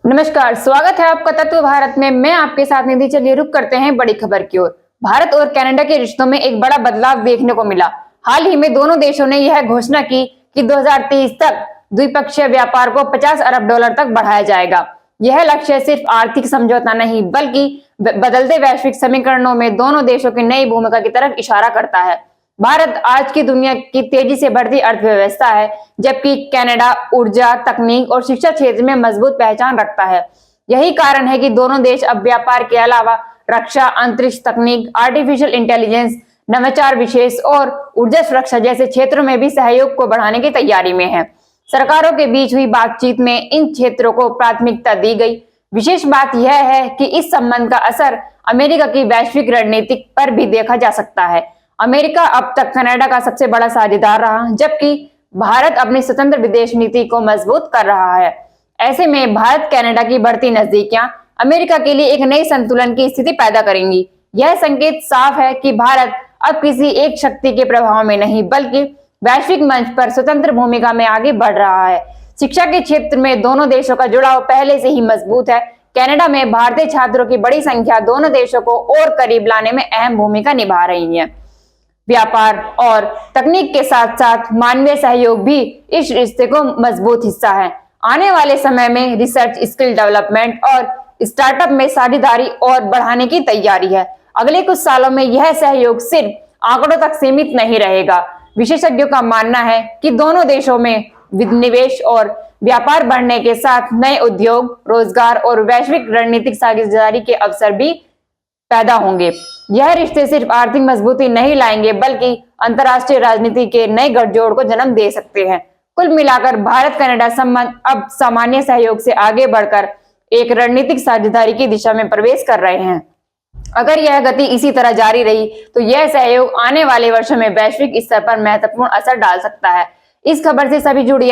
नमस्कार, स्वागत है आपका तत्व भारत में। मैं आपके साथ निधि। चलिए रुक करते हैं बड़ी खबर की ओर। भारत और कनाडा के रिश्तों में एक बड़ा बदलाव देखने को मिला। हाल ही में दोनों देशों ने यह घोषणा की कि 2030 तक द्विपक्षीय व्यापार को 50 अरब डॉलर तक बढ़ाया जाएगा। यह लक्ष्य सिर्फ आर्थिक समझौता नहीं बल्कि बदलते वैश्विक समीकरणों में दोनों देशों की नई भूमिका की तरफ इशारा करता है। भारत आज की दुनिया की तेजी से बढ़ती अर्थव्यवस्था है, जबकि कनाडा ऊर्जा, तकनीक और शिक्षा क्षेत्र में मजबूत पहचान रखता है। यही कारण है कि दोनों देश अब व्यापार के अलावा रक्षा, अंतरिक्ष तकनीक, आर्टिफिशियल इंटेलिजेंस, नवाचार, विशेष और ऊर्जा सुरक्षा जैसे क्षेत्रों में भी सहयोग को बढ़ाने की तैयारी में है। सरकारों के बीच हुई बातचीत में इन क्षेत्रों को प्राथमिकता दी गई। विशेष बात यह है कि इस संबंध का असर अमेरिका की वैश्विक रणनीति पर भी देखा जा सकता है। अमेरिका अब तक कनाडा का सबसे बड़ा साझेदार रहा, जबकि भारत अपनी स्वतंत्र विदेश नीति को मजबूत कर रहा है। ऐसे में भारत कनाडा की बढ़ती नजदीकियां अमेरिका के लिए एक नई संतुलन की स्थिति पैदा करेंगी। यह संकेत साफ है कि भारत अब किसी एक शक्ति के प्रभाव में नहीं बल्कि वैश्विक मंच पर स्वतंत्र भूमिका में आगे बढ़ रहा है। शिक्षा के क्षेत्र में दोनों देशों का जुड़ाव पहले से ही मजबूत है। कनाडा में भारतीय छात्रों की बड़ी संख्या दोनों देशों को और करीब लाने में अहम भूमिका निभा रही है। व्यापार और तकनीक के साथ साथ मानवीय सहयोग भी इस रिश्ते को मजबूत हिस्सा है। आने वाले समय में रिसर्च, स्किल डेवलपमेंट और स्टार्टअप में साझेदारी और बढ़ाने की तैयारी है। अगले कुछ सालों में यह सहयोग सिर्फ आंकड़ों तक सीमित नहीं रहेगा। विशेषज्ञों का मानना है कि दोनों देशों में निवेश और व्यापार बढ़ने के साथ नए उद्योग, रोजगार और वैश्विक रणनीतिक साझेदारी के अवसर भी पैदा होंगे। यह रिश्ते सिर्फ आर्थिक मजबूती नहीं लाएंगे बल्कि अंतर्राष्ट्रीय राजनीति के नए गठजोड़ को जन्म दे सकते हैं। कुल मिलाकर भारत कनाडा संबंध अब सामान्य सहयोग से आगे बढ़कर एक रणनीतिक साझेदारी की दिशा में प्रवेश कर रहे हैं। अगर यह गति इसी तरह जारी रही तो यह सहयोग आने वाले वर्षों में वैश्विक स्तर पर महत्वपूर्ण असर डाल सकता है। इस खबर से सभी जुड़ी